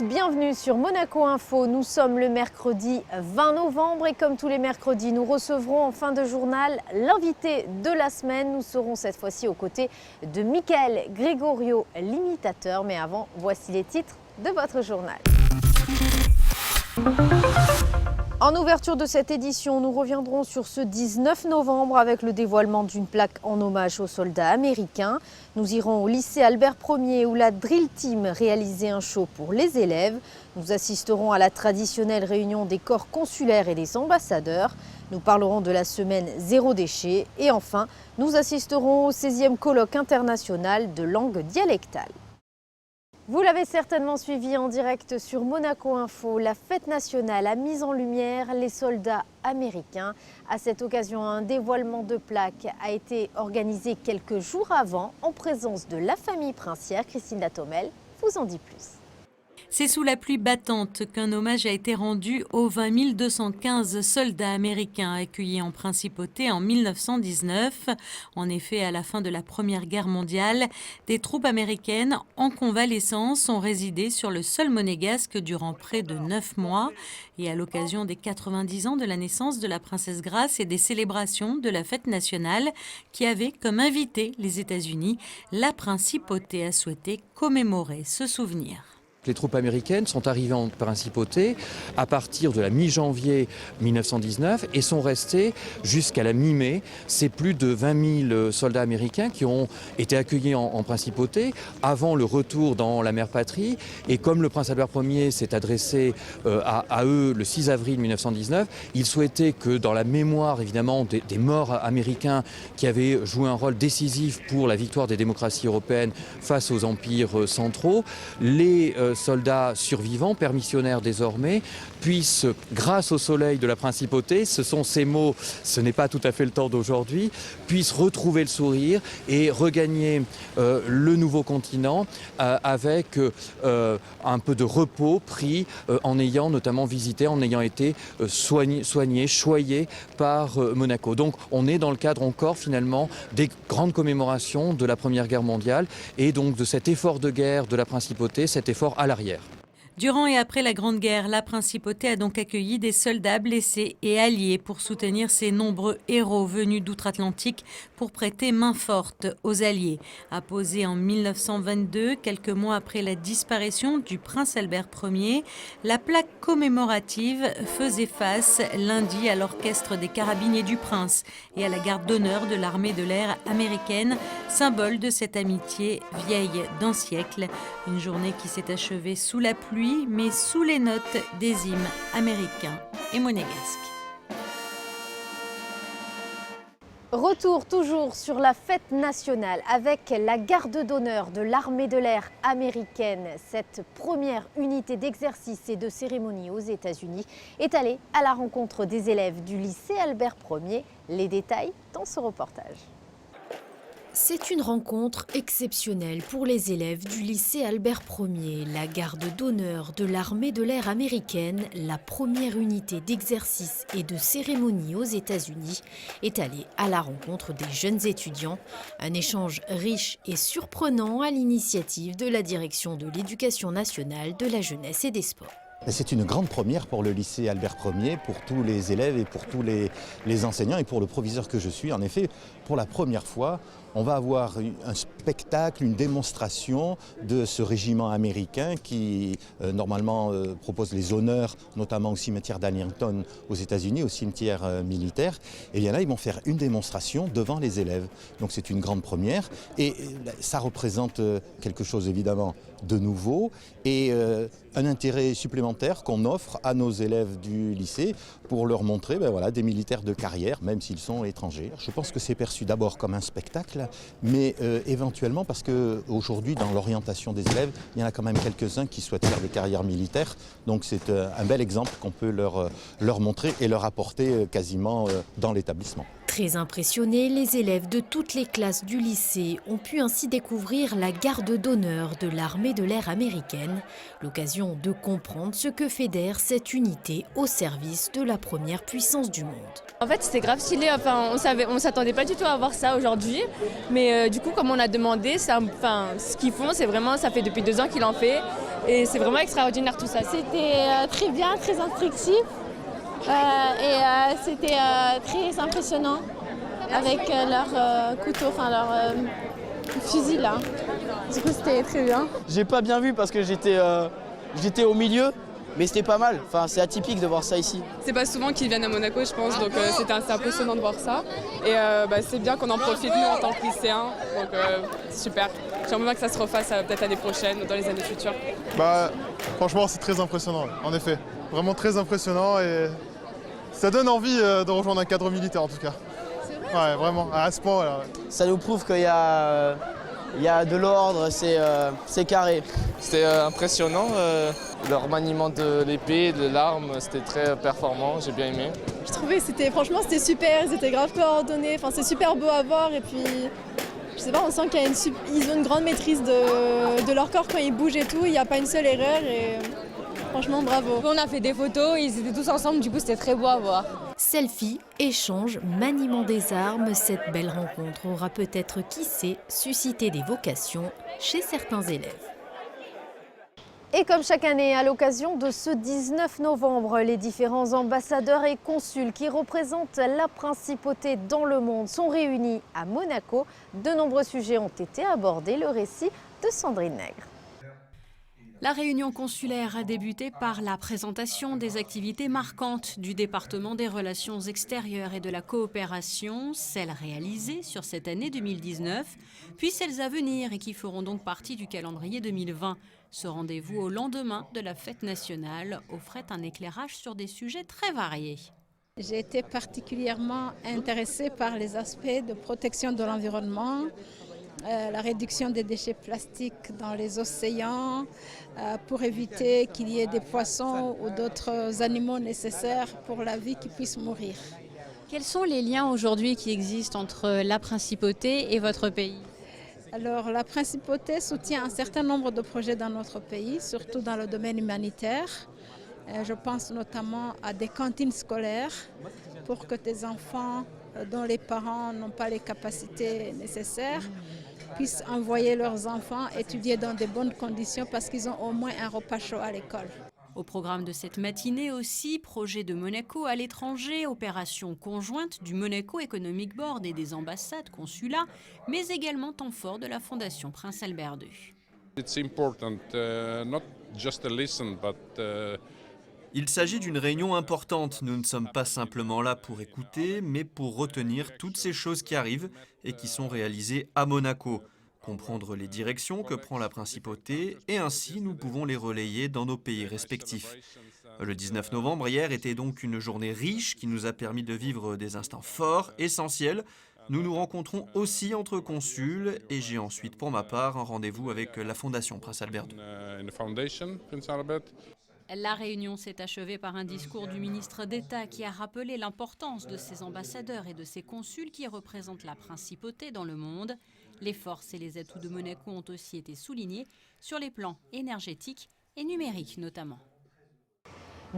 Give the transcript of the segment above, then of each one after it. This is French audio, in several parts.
bienvenue sur Monaco Info. Nous sommes le mercredi 20 novembre et comme tous les mercredis, nous recevrons en fin de journal l'invité de la semaine. Nous serons cette fois-ci aux côtés de Michael Gregorio, l'imitateur. Mais avant, voici les titres de votre journal. En ouverture de cette édition, nous reviendrons sur ce 19 novembre avec le dévoilement d'une plaque en hommage aux soldats américains. Nous irons au lycée Albert Ier où la Drill Team réalisait un show pour les élèves. Nous assisterons à la traditionnelle réunion des corps consulaires et des ambassadeurs. Nous parlerons de la semaine zéro déchet. Et enfin, nous assisterons au 16e colloque international de langue dialectale. Vous l'avez certainement suivi en direct sur Monaco Info. La fête nationale a mis en lumière les soldats américains. À cette occasion, un dévoilement de plaque a été organisé quelques jours avant en présence de la famille princière. Christine Latomel vous en dit plus. C'est sous la pluie battante qu'un hommage a été rendu aux 20 215 soldats américains accueillis en principauté en 1919. En effet, à la fin de la Première Guerre mondiale, des troupes américaines en convalescence ont résidé sur le sol monégasque durant près de 9 mois. Et à l'occasion des 90 ans de la naissance de la princesse Grace et des célébrations de la fête nationale qui avait comme invité les États-Unis, la principauté a souhaité commémorer ce souvenir. Les troupes américaines sont arrivées en principauté à partir de la mi-janvier 1919 et sont restées jusqu'à la mi-mai. C'est plus de 20 000 soldats américains qui ont été accueillis en principauté avant le retour dans la mère patrie. Et comme le prince Albert Ier s'est adressé à eux le 6 avril 1919, il souhaitait que dans la mémoire évidemment des morts américains qui avaient joué un rôle décisif pour la victoire des démocraties européennes face aux empires centraux, les soldats survivants, permissionnaires désormais, puissent, grâce au soleil de la principauté, ce sont ces mots, ce n'est pas tout à fait le temps d'aujourd'hui, puissent retrouver le sourire et regagner le nouveau continent avec un peu de repos pris en ayant notamment visité, en ayant été soigné, choyé par Monaco. Donc on est dans le cadre encore finalement des grandes commémorations de la Première Guerre mondiale et donc de cet effort de guerre de la principauté, cet effort à l'arrière. Durant et après la Grande Guerre, la principauté a donc accueilli des soldats blessés et alliés pour soutenir ces nombreux héros venus d'outre-Atlantique pour prêter main forte aux alliés. Apposée en 1922, quelques mois après la disparition du prince Albert Ier, la plaque commémorative faisait face lundi à l'orchestre des carabiniers du prince et à la garde d'honneur de l'armée de l'air américaine, symbole de cette amitié vieille d'un siècle. Une journée qui s'est achevée sous la pluie, mais sous les notes des hymnes américains et monégasques. Retour toujours sur la fête nationale avec la garde d'honneur de l'armée de l'air américaine. Cette première unité d'exercice et de cérémonie aux États-Unis est allée à la rencontre des élèves du lycée Albert Ier. Les détails dans ce reportage. C'est une rencontre exceptionnelle pour les élèves du lycée Albert Ier. La garde d'honneur de l'armée de l'air américaine, la première unité d'exercice et de cérémonie aux États-Unis, est allée à la rencontre des jeunes étudiants. Un échange riche et surprenant à l'initiative de la direction de l'Éducation nationale, de la jeunesse et des sports. C'est une grande première pour le lycée Albert Ier, pour tous les élèves et pour tous les enseignants et pour le proviseur que je suis. En effet, pour la première fois, on va avoir un spectacle, une démonstration de ce régiment américain qui normalement propose les honneurs, notamment au cimetière d'Arlington aux États-Unis, au cimetière militaire. Et bien là, ils vont faire une démonstration devant les élèves. Donc c'est une grande première et ça représente quelque chose évidemment de nouveau et un intérêt supplémentaire qu'on offre à nos élèves du lycée pour leur montrer des militaires de carrière, même s'ils sont étrangers. Je pense que c'est perçu d'abord comme un spectacle, mais éventuellement parce qu'aujourd'hui, dans l'orientation des élèves, il y en a quand même quelques-uns qui souhaitent faire des carrières militaires. Donc c'est un bel exemple qu'on peut leur montrer et leur apporter quasiment dans l'établissement. Très impressionnés, les élèves de toutes les classes du lycée ont pu ainsi découvrir la garde d'honneur de l'armée de l'air américaine, l'occasion de comprendre ce que fédère cette unité au service de la première puissance du monde. En fait, c'était grave stylé, on s'attendait pas du tout à voir ça aujourd'hui, mais du coup, comme on a demandé, ce qu'ils font, c'est vraiment, ça fait depuis 2 ans qu'ils en fait. Et c'est vraiment extraordinaire tout ça. C'était très bien, très instructif et c'était très impressionnant avec leur couteau, enfin leur fusil là. Du coup c'était très bien. J'ai pas bien vu parce que j'étais au milieu, mais c'était pas mal. Enfin, c'est atypique de voir ça ici. C'est pas souvent qu'ils viennent à Monaco, je pense, donc c'était assez impressionnant de voir ça. Et c'est bien qu'on en profite nous en tant que lycéens, donc super. J'aimerais bien que ça se refasse peut-être l'année prochaine ou dans les années futures. Franchement, c'est très impressionnant, en effet. Vraiment très impressionnant et ça donne envie de rejoindre un cadre militaire en tout cas. C'est vrai ? Ouais, vraiment, à ce point-là. Ça nous prouve qu'il y a de l'ordre, c'est carré. C'était impressionnant, leur maniement de l'épée, de l'arme, c'était très performant, j'ai bien aimé. Je trouvais franchement c'était super, ils étaient grave coordonnés, enfin c'est super beau à voir et puis je sais pas, on sent qu'ils ont une grande maîtrise de leur corps quand ils bougent et tout, il n'y a pas une seule erreur et franchement bravo. On a fait des photos, ils étaient tous ensemble, du coup c'était très beau à voir. Selfie, échange, maniement des armes, cette belle rencontre aura peut-être, qui sait, suscité des vocations chez certains élèves. Et comme chaque année, à l'occasion de ce 19 novembre, les différents ambassadeurs et consuls qui représentent la principauté dans le monde sont réunis à Monaco. De nombreux sujets ont été abordés. Le récit de Sandrine Nègre. La réunion consulaire a débuté par la présentation des activités marquantes du département des relations extérieures et de la coopération, celles réalisées sur cette année 2019, puis celles à venir et qui feront donc partie du calendrier 2020. Ce rendez-vous au lendemain de la fête nationale offrait un éclairage sur des sujets très variés. J'ai été particulièrement intéressée par les aspects de protection de l'environnement, la réduction des déchets plastiques dans les océans pour éviter qu'il y ait des poissons ou d'autres animaux nécessaires pour la vie qui puissent mourir. Quels sont les liens aujourd'hui qui existent entre la principauté et votre pays ? Alors la principauté soutient un certain nombre de projets dans notre pays, surtout dans le domaine humanitaire. Je pense notamment à des cantines scolaires pour que des enfants dont les parents n'ont pas les capacités nécessaires puissent envoyer leurs enfants étudier dans de bonnes conditions parce qu'ils ont au moins un repas chaud à l'école. Au programme de cette matinée aussi, projet de Monaco à l'étranger, opération conjointe du Monaco Economic Board et des ambassades, consulats, mais également temps fort de la Fondation Prince Albert II. Il s'agit d'une réunion importante. Nous ne sommes pas simplement là pour écouter, mais pour retenir toutes ces choses qui arrivent et qui sont réalisées à Monaco. Comprendre les directions que prend la principauté et ainsi nous pouvons les relayer dans nos pays respectifs. Le 19 novembre hier était donc une journée riche qui nous a permis de vivre des instants forts, essentiels. Nous nous rencontrons aussi entre consuls et j'ai ensuite pour ma part un rendez-vous avec la Fondation Prince Albert II. La réunion s'est achevée par un discours du ministre d'État qui a rappelé l'importance de ces ambassadeurs et de ces consuls qui représentent la principauté dans le monde. Les forces et les atouts de Monaco ont aussi été soulignés sur les plans énergétiques et numériques notamment.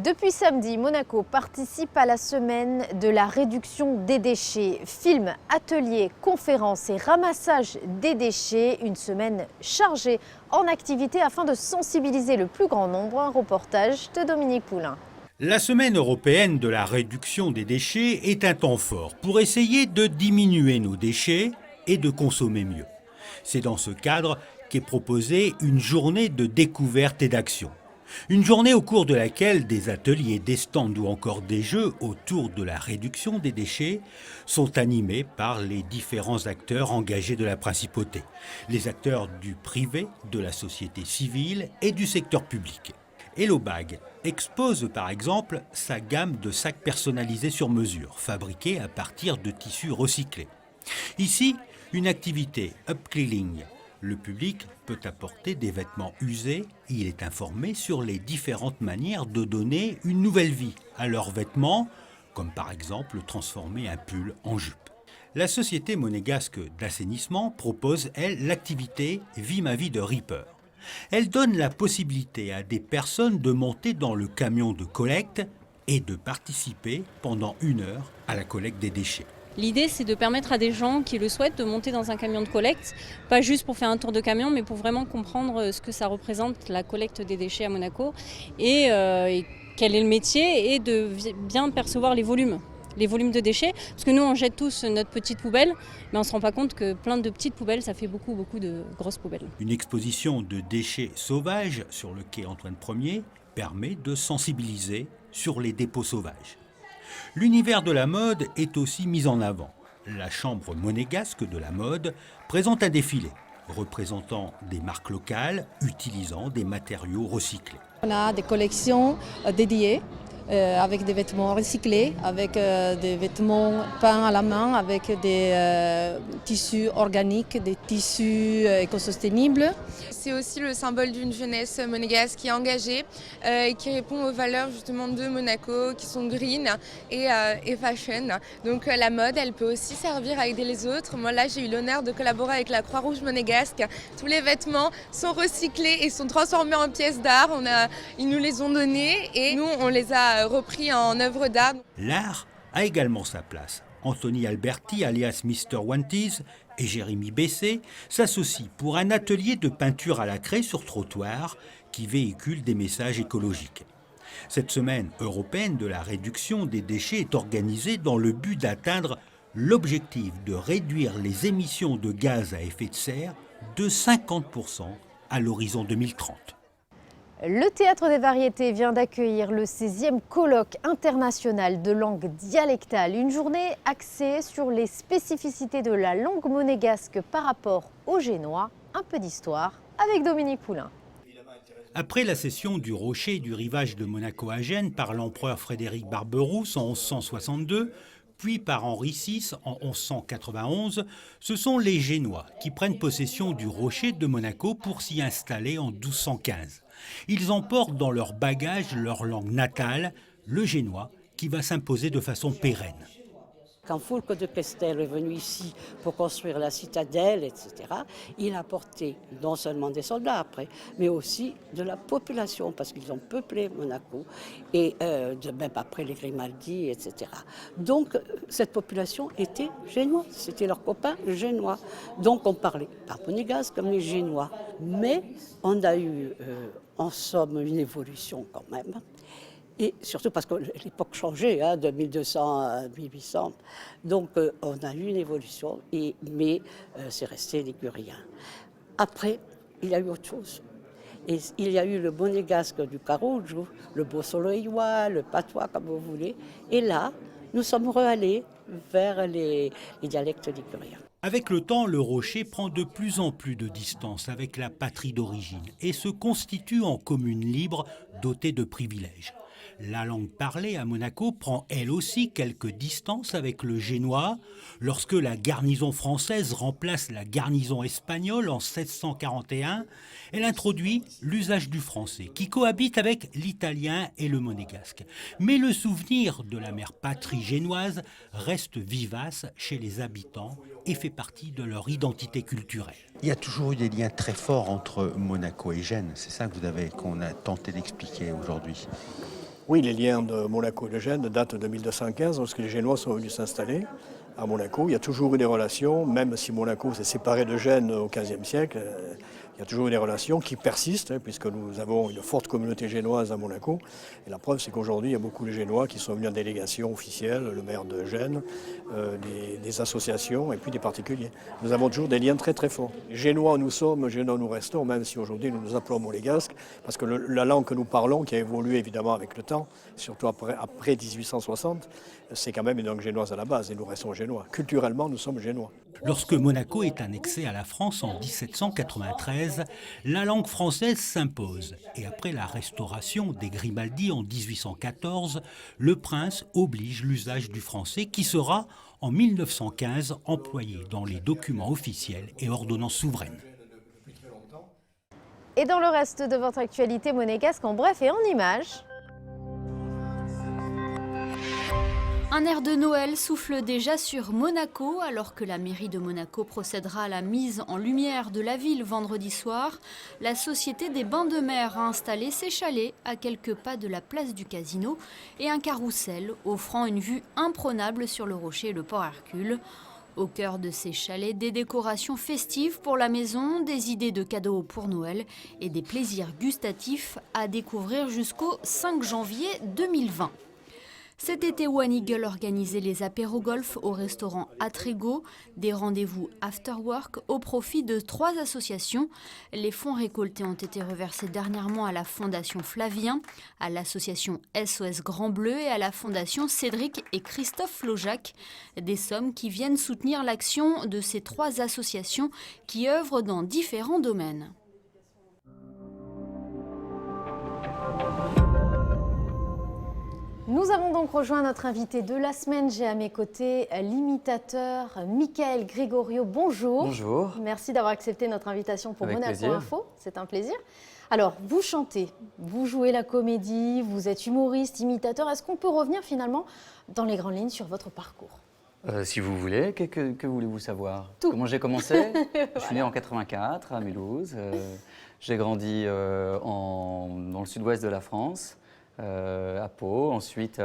Depuis samedi, Monaco participe à la semaine de la réduction des déchets. Films, ateliers, conférences et ramassage des déchets. Une semaine chargée en activités afin de sensibiliser le plus grand nombre. Un reportage de Dominique Poulain. La semaine européenne de la réduction des déchets est un temps fort pour essayer de diminuer nos déchets et de consommer mieux. C'est dans ce cadre qu'est proposée une journée de découverte et d'action. Une journée au cours de laquelle des ateliers, des stands ou encore des jeux autour de la réduction des déchets sont animés par les différents acteurs engagés de la principauté. Les acteurs du privé, de la société civile et du secteur public. Hello Bag expose par exemple sa gamme de sacs personnalisés sur mesure, fabriqués à partir de tissus recyclés. Ici, une activité upcycling. Le public peut apporter des vêtements usés. Il est informé sur les différentes manières de donner une nouvelle vie à leurs vêtements, comme par exemple transformer un pull en jupe. La société monégasque d'assainissement propose, elle, l'activité Vie ma vie de Reaper. Elle donne la possibilité à des personnes de monter dans le camion de collecte et de participer pendant 1 heure à la collecte des déchets. L'idée, c'est de permettre à des gens qui le souhaitent de monter dans un camion de collecte, pas juste pour faire un tour de camion, mais pour vraiment comprendre ce que ça représente, la collecte des déchets à Monaco, et quel est le métier, et de bien percevoir les volumes de déchets. Parce que nous, on jette tous notre petite poubelle, mais on ne se rend pas compte que plein de petites poubelles, ça fait beaucoup de grosses poubelles. Une exposition de déchets sauvages sur le quai Antoine Ier permet de sensibiliser sur les dépôts sauvages. L'univers de la mode est aussi mis en avant. La chambre monégasque de la mode présente un défilé représentant des marques locales utilisant des matériaux recyclés. On a des collections dédiées avec des vêtements recyclés, avec des vêtements peints à la main, avec des tissus organiques, des tissus éco-sostenibles. C'est aussi le symbole d'une jeunesse monégasque qui est engagée et qui répond aux valeurs justement de Monaco, qui sont green et fashion. Donc la mode, elle peut aussi servir à aider les autres. Moi là, j'ai eu l'honneur de collaborer avec la Croix-Rouge monégasque. Tous les vêtements sont recyclés et sont transformés en pièces d'art. Ils nous les ont donnés et nous, on les a repris en œuvre d'art. L'art a également sa place. Anthony Alberti, alias Mr. Wanties, et Jérémy Bessé s'associent pour un atelier de peinture à la craie sur trottoir qui véhicule des messages écologiques. Cette semaine européenne de la réduction des déchets est organisée dans le but d'atteindre l'objectif de réduire les émissions de gaz à effet de serre de 50% à l'horizon 2030. Le Théâtre des Variétés vient d'accueillir le 16e colloque international de langue dialectale, une journée axée sur les spécificités de la langue monégasque par rapport au génois. Un peu d'histoire avec Dominique Poulain. Après la cession du rocher du rivage de Monaco à Gênes par l'empereur Frédéric Barberousse en 1162, puis par Henri VI en 1191, ce sont les Génois qui prennent possession du rocher de Monaco pour s'y installer en 1215. Ils emportent dans leur bagage leur langue natale, le génois, qui va s'imposer de façon pérenne. Quand Fulco de Pestel est venu ici pour construire la citadelle, etc., il a apporté non seulement des soldats après, mais aussi de la population, parce qu'ils ont peuplé Monaco, et même après les Grimaldi, etc. Donc cette population était génoise, c'était leurs copains génois. Donc on parlait pas monégasque comme les Génois, mais on a eu en somme une évolution quand même. Et surtout parce que l'époque changeait, de 1200 à 1800. Donc on a eu une évolution, mais c'est resté ligurien. Après, il y a eu autre chose. Et il y a eu le monégasque du Carouge, le Beausoleillois, le patois, comme vous voulez. Et là, nous sommes allés vers les dialectes liguriens. Avec le temps, le rocher prend de plus en plus de distance avec la patrie d'origine et se constitue en commune libre dotée de privilèges. La langue parlée à Monaco prend elle aussi quelques distances avec le génois lorsque la garnison française remplace la garnison espagnole en 1641. Elle introduit l'usage du français qui cohabite avec l'italien et le monégasque. Mais le souvenir de la mère patrie génoise reste vivace chez les habitants et fait partie de leur identité culturelle. Il y a toujours eu des liens très forts entre Monaco et Gênes. C'est ça qu'on a tenté d'expliquer aujourd'hui. Oui, les liens de Monaco et de Gênes datent de 1215, lorsque les Génois sont venus s'installer à Monaco. Il y a toujours eu des relations, même si Monaco s'est séparé de Gênes au XVe siècle. Il y a toujours eu des relations qui persistent, puisque nous avons une forte communauté génoise à Monaco. Et la preuve, c'est qu'aujourd'hui, il y a beaucoup de Génois qui sont venus en délégation officielle, le maire de Gênes, des associations et puis des particuliers. Nous avons toujours des liens très très forts. Génois nous sommes, Génois nous restons, même si aujourd'hui nous nous appelons monégasques, parce que la langue que nous parlons, qui a évolué évidemment avec le temps, surtout après 1860, c'est quand même une langue génoise à la base et nous restons génois. Culturellement, nous sommes génois. Lorsque Monaco est annexé à la France en 1793, la langue française s'impose. Et après la restauration des Grimaldi en 1814, le prince oblige l'usage du français qui sera, en 1915, employé dans les documents officiels et ordonnances souveraines. Et dans le reste de votre actualité monégasque en bref et en images. Un air de Noël souffle déjà sur Monaco alors que la mairie de Monaco procédera à la mise en lumière de la ville vendredi soir. La Société des Bains de Mer a installé ses chalets à quelques pas de la place du Casino et un carrousel offrant une vue imprenable sur le Rocher et le port Hercule. Au cœur de ces chalets, des décorations festives pour la maison, des idées de cadeaux pour Noël et des plaisirs gustatifs à découvrir jusqu'au 5 janvier 2020. Cet été, One Eagle organisait les apéros golf au restaurant Atrego, des rendez-vous after work au profit de 3 associations. Les fonds récoltés ont été reversés dernièrement à la Fondation Flavien, à l'association SOS Grand Bleu et à la Fondation Cédric et Christophe Lojac. Des sommes qui viennent soutenir l'action de ces 3 associations qui œuvrent dans différents domaines. Nous avons donc rejoint notre invité de la semaine. J'ai à mes côtés l'imitateur Michael Gregorio. Bonjour. Bonjour. Merci d'avoir accepté notre invitation pour Avec Monaco plaisir. Info. C'est un plaisir. Alors, vous chantez, vous jouez la comédie, vous êtes humoriste, imitateur. Est-ce qu'on peut revenir finalement dans les grandes lignes sur votre parcours ? Si vous voulez, que voulez-vous savoir? Tout. Comment j'ai commencé? Je suis né en 84 à Mulhouse. J'ai grandi dans le sud-ouest de la France. À Pau. Ensuite,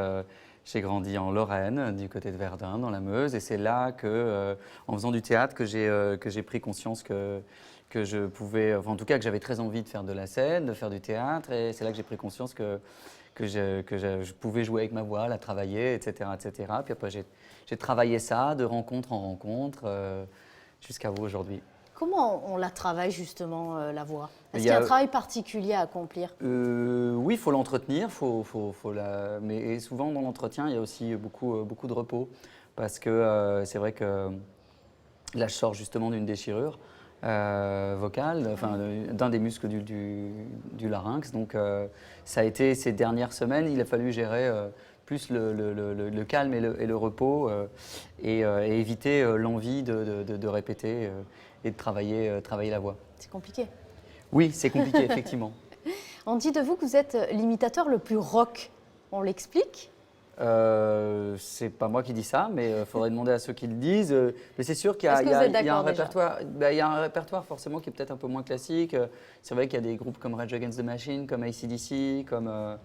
j'ai grandi en Lorraine, du côté de Verdun, dans la Meuse. Et c'est là que, en faisant du théâtre, que j'ai pris conscience que je pouvais, enfin, en tout cas, que j'avais très envie de faire de la scène, de faire du théâtre. Et c'est là que j'ai pris conscience que je pouvais jouer avec ma voix, la travailler, etc., etc. Puis après, j'ai travaillé ça de rencontre en rencontre jusqu'à vous aujourd'hui. Comment on la travaille justement, la voix? Est-ce qu'il y a un travail particulier à accomplir? Oui, il faut l'entretenir, mais souvent dans l'entretien, il y a aussi beaucoup de repos. Parce que c'est vrai que là, je sors justement d'une déchirure vocale, d'un des muscles du larynx. Donc ça a été ces dernières semaines, il a fallu gérer plus le calme et le repos et éviter l'envie de répéter et de travailler la voix. C'est compliqué. Oui, c'est compliqué, effectivement. On dit de vous que vous êtes l'imitateur le plus rock. On l'explique? C'est pas moi qui dis ça, mais il faudrait demander à ceux qui le disent. Mais c'est sûr qu'il y a un répertoire. Il y a un répertoire forcément qui est peut-être un peu moins classique. C'est vrai qu'il y a des groupes comme Rage Against the Machine, comme AC/DC, comme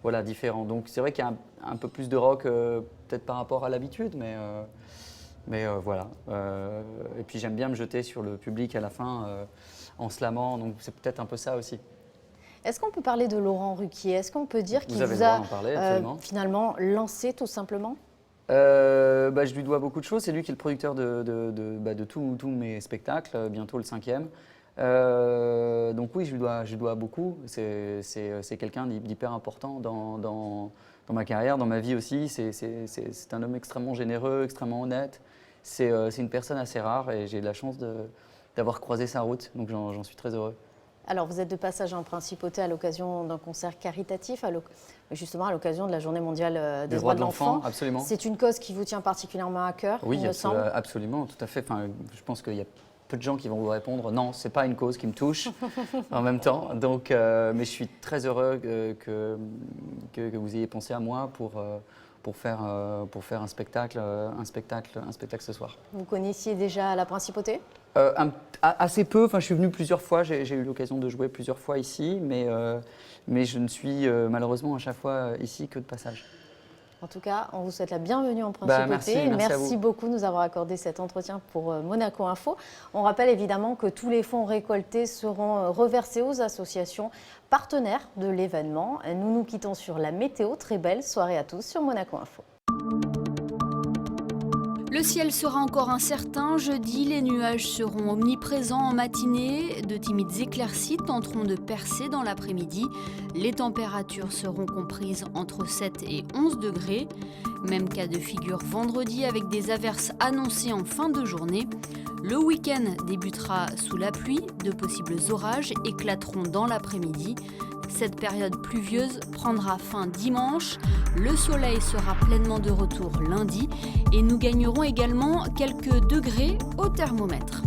voilà, différents. Donc c'est vrai qu'il y a un peu plus de rock peut-être par rapport à l'habitude, mais voilà. Et puis j'aime bien me jeter sur le public à la fin en slamant, donc c'est peut-être un peu ça aussi. Est-ce qu'on peut parler de Laurent Ruquier? Est-ce qu'on peut dire qu'il vous a finalement lancé tout simplement? Je lui dois beaucoup de choses. C'est lui qui est le producteur de tous mes spectacles, bientôt le 5e. Donc oui, je lui dois beaucoup. C'est quelqu'un d'hyper important dans ma carrière, dans ma vie aussi. C'est un homme extrêmement généreux, extrêmement honnête. C'est une personne assez rare et j'ai de la chance d'avoir croisé sa route. Donc j'en suis très heureux. Alors, vous êtes de passage en Principauté à l'occasion d'un concert caritatif, justement à l'occasion de la Journée mondiale des droits de l'enfant. Absolument. C'est une cause qui vous tient particulièrement à cœur, oui, il me semble. Absolument, tout à fait. Enfin, je pense qu'il y a peu de gens qui vont vous répondre non, c'est pas une cause qui me touche en même temps. Donc, mais je suis très heureux que vous ayez pensé à moi pour faire un spectacle ce soir. Vous connaissiez déjà la Principauté? Assez peu. Enfin, je suis venu plusieurs fois. J'ai eu l'occasion de jouer plusieurs fois ici, mais je ne suis malheureusement à chaque fois ici que de passage. En tout cas, on vous souhaite la bienvenue en Principauté. Merci beaucoup de nous avoir accordé cet entretien pour Monaco Info. On rappelle évidemment que tous les fonds récoltés seront reversés aux associations partenaires de l'événement. Nous nous quittons sur la météo. Très belle soirée à tous sur Monaco Info. Le ciel sera encore incertain. Jeudi, les nuages seront omniprésents en matinée. De timides éclaircies tenteront de percer dans l'après-midi. Les températures seront comprises entre 7 et 11 degrés. Même cas de figure vendredi avec des averses annoncées en fin de journée. Le week-end débutera sous la pluie. De possibles orages éclateront dans l'après-midi. Cette période pluvieuse prendra fin dimanche. Le soleil sera pleinement de retour lundi et nous gagnerons également quelques degrés au thermomètre.